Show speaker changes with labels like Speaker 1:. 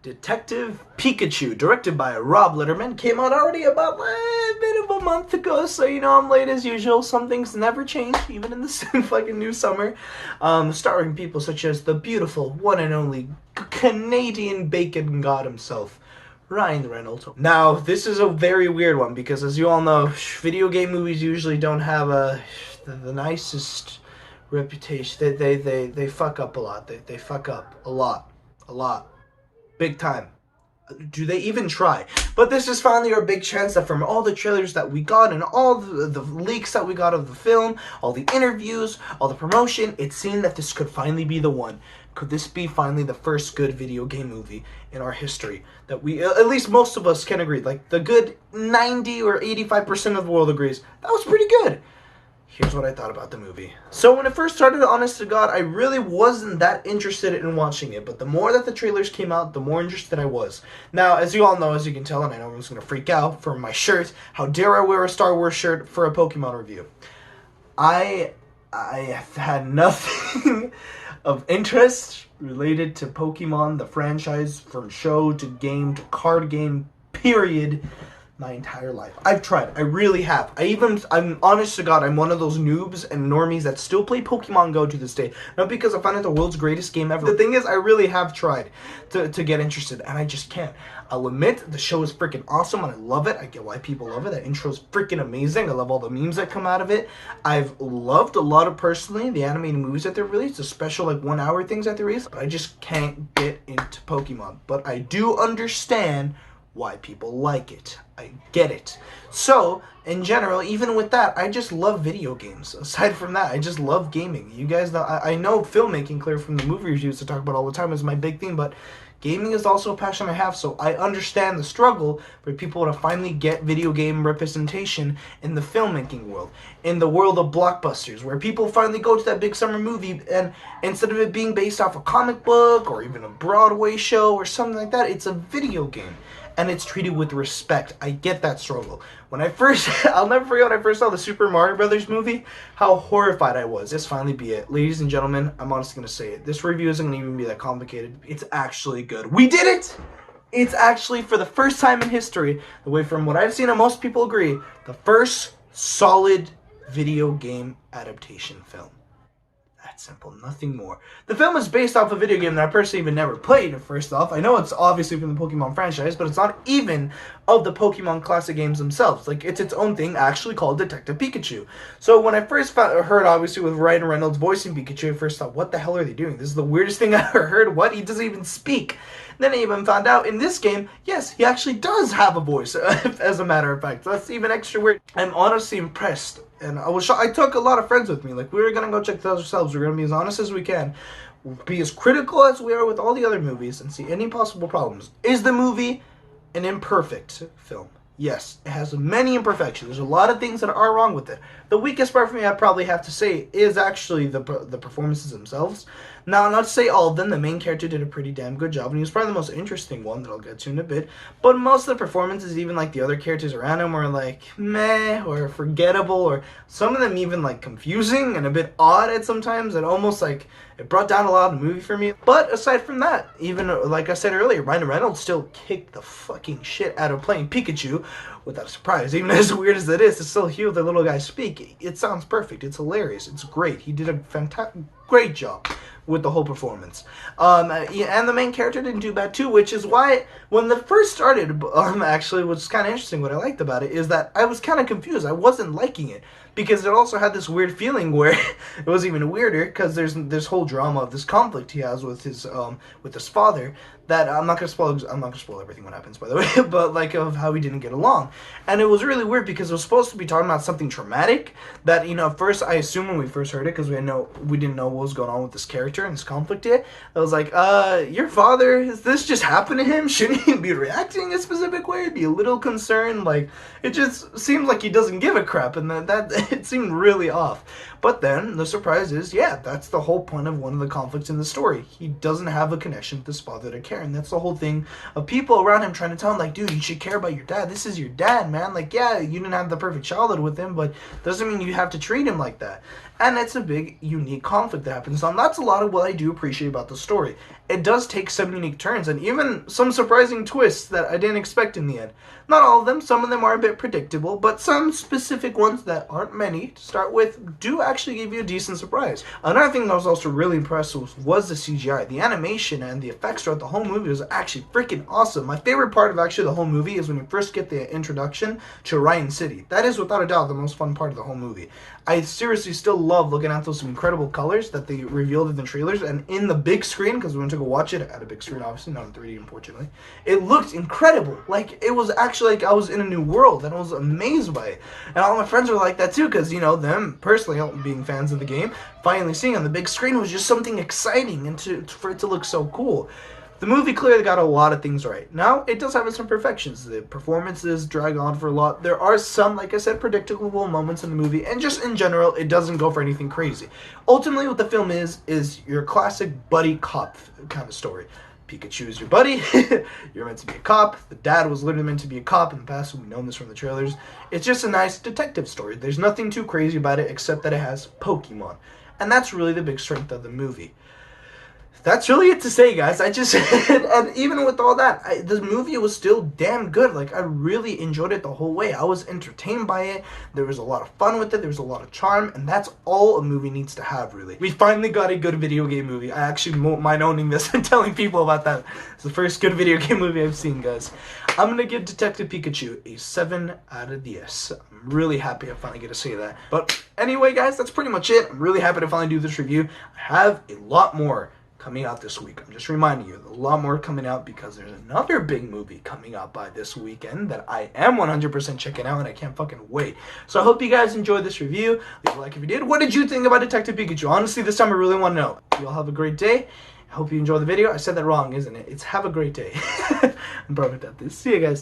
Speaker 1: Detective Pikachu, directed by Rob Litterman, came out already about a bit of a month ago, so you know I'm late as usual. Some things never change, even in the fucking new summer. Starring people such as the beautiful, one and only Canadian bacon god himself, Ryan Reynolds. Now, this is a very weird one because, as you all know, video game movies usually don't have the nicest reputation. They fuck up a lot. They fuck up a lot. Big time. Do they even try? But this is finally our big chance that from all the trailers that we got and all the leaks that we got of the film, all the interviews, all the promotion, it seemed that this could finally be the one. Could this be finally the first good video game movie in our history that we, at least most of us can agree, like the good 90 or 85% of the world agrees, that was pretty good. Here's what I thought about the movie. So when it first started, honest to God, I really wasn't that interested in watching it. But the more that the trailers came out, the more interested I was. Now, as you all know, as you can tell, and I know everyone's going to freak out for my shirt, how dare I wear a Star Wars shirt for a Pokemon review? I have had nothing of interest related to Pokemon, the franchise, from show to game to card game, period, my entire life. I've tried. I really have. I'm honest to God, I'm one of those noobs and normies that still play Pokemon Go to this day. Not because I find it the world's greatest game ever. The thing is, I really have tried to get interested, and I just can't. I'll admit, the show is freaking awesome, and I love it. I get why people love it. That intro is freaking amazing. I love all the memes that come out of it. I've loved a lot of, personally, the animated movies that they released, the special, 1 hour things that they released, but I just can't get into Pokemon. But I do understand why people like it. I get it. So, in general, even with that, I just love video games. Aside from that, I just love gaming. You guys know, I know filmmaking, clear from the movie reviews to talk about all the time, is my big thing, but gaming is also a passion I have, so I understand the struggle for people to finally get video game representation in the filmmaking world, in the world of blockbusters, where people finally go to that big summer movie, and instead of it being based off a comic book or even a Broadway show or something like that, it's a video game. And it's treated with respect. I get that struggle. When I first, I'll never forget when I first saw the Super Mario Brothers movie, how horrified I was. This finally be it. Ladies and gentlemen, I'm honestly going to say it. This review isn't going to even be that complicated. It's actually good. We did it! It's actually, for the first time in history, the way from what I've seen and most people agree, the first solid video game adaptation film. That simple, nothing more. The film is based off a video game that I personally even never played, first off. I know it's obviously from the Pokemon franchise, but it's not even of the Pokemon classic games themselves. It's its own thing, actually called Detective Pikachu. So when I first heard, obviously, with Ryan Reynolds voicing Pikachu, I first thought, what the hell are they doing? This is the weirdest thing I ever heard. What? He doesn't even speak. Then I even found out, in this game, yes, he actually does have a voice, as a matter of fact. That's even extra weird. I'm honestly impressed. And I took a lot of friends with me. We were going to go check those ourselves. We're going to be as honest as we can. Be as critical as we are with all the other movies and see any possible problems. Is the movie an imperfect film? Yes, it has many imperfections. There's a lot of things that are wrong with it. The weakest part for me, I probably have to say, is actually the performances themselves. Now, not to say all of them, the main character did a pretty damn good job, and he was probably the most interesting one that I'll get to in a bit. But most of the performances, even the other characters around him, were meh, or forgettable, or some of them even confusing and a bit odd at sometimes, and almost it brought down a lot of the movie for me. But aside from that, even like I said earlier, Ryan Reynolds still kicked the fucking shit out of playing Pikachu without a surprise. Even as weird as it is, to still hear the little guy speak, it sounds perfect. It's hilarious. It's great. He did a great job with the whole performance. And the main character didn't do bad too, which is why when the first started, actually, what's kind of interesting, what I liked about it, is that I was kind of confused. I wasn't liking it, because it also had this weird feeling where it was even weirder, because there's this whole drama of this conflict he has with his father, that I'm not gonna spoil everything what happens, by the way, but of how he didn't get along. And it was really weird because it was supposed to be talking about something traumatic that, at first I assumed when we first heard it, because we didn't know what was going on with this character and this conflict yet. I was like, your father, is this just happened to him? Shouldn't he be reacting a specific way? Be a little concerned? It just seems like he doesn't give a crap, and that it seemed really off. But then the surprise is, yeah, that's the whole point of one of the conflicts in the story. He doesn't have a connection with his father to care, and that's the whole thing of people around him trying to tell him, dude, you should care about your dad. This is your dad, man. Yeah, you didn't have the perfect childhood with him, but doesn't mean you have to treat him like that. and it's a big, unique conflict that happens. And that's a lot of what I do appreciate about the story. It does take some unique turns, and even some surprising twists that I didn't expect in the end. Not all of them, some of them are a bit predictable, but some specific ones that aren't many to start with do actually give you a decent surprise. Another thing that I was also really impressed with was the CGI. The animation and the effects throughout the whole movie was actually freaking awesome. My favorite part of actually the whole movie is when you first get the introduction to Ryan City. That is without a doubt the most fun part of the whole movie. I seriously still love looking at those incredible colors that they revealed in the trailers and in the big screen, because we went to go watch it at a big screen, obviously, not in 3D, unfortunately. It looked incredible. Like, it was actually like I was in a new world, and I was amazed by it. And all my friends were like that too, because, you know, them, personally, being fans of the game, finally seeing on the big screen was just something exciting, and for it to look so cool. The movie clearly got a lot of things right. Now, it does have its imperfections. The performances drag on for a lot. There are some, like I said, predictable moments in the movie, and just in general, it doesn't go for anything crazy. Ultimately, what the film is your classic buddy cop kind of story. Pikachu is your buddy. You're meant to be a cop. The dad was literally meant to be a cop in the past. We've known this from the trailers. It's just a nice detective story. There's nothing too crazy about it except that it has Pokemon. And that's really the big strength of the movie. That's really it to say, guys. And even with all that, the movie was still damn good. Like, I really enjoyed it the whole way. I was entertained by it. There was a lot of fun with it. There was a lot of charm, and that's all a movie needs to have, really. We finally got a good video game movie. I actually mind owning this and telling people about that. It's the first good video game movie I've seen, guys. I'm gonna give Detective Pikachu a 7 out of 10. I'm really happy I finally get to say that. But anyway, guys, that's pretty much it. I'm really happy to finally do this review. I have a lot more coming out this week. I'm just reminding you, a lot more coming out because there's another big movie coming out by this weekend that I am 100% checking out, and I can't fucking wait. So I hope you guys enjoyed this review. Leave a like if you did. What did you think about Detective Pikachu? Honestly, this time I really want to know. You all have a great day. I hope you enjoy the video. I said that wrong, isn't it? It's have a great day. I'm perfect at this. See you guys.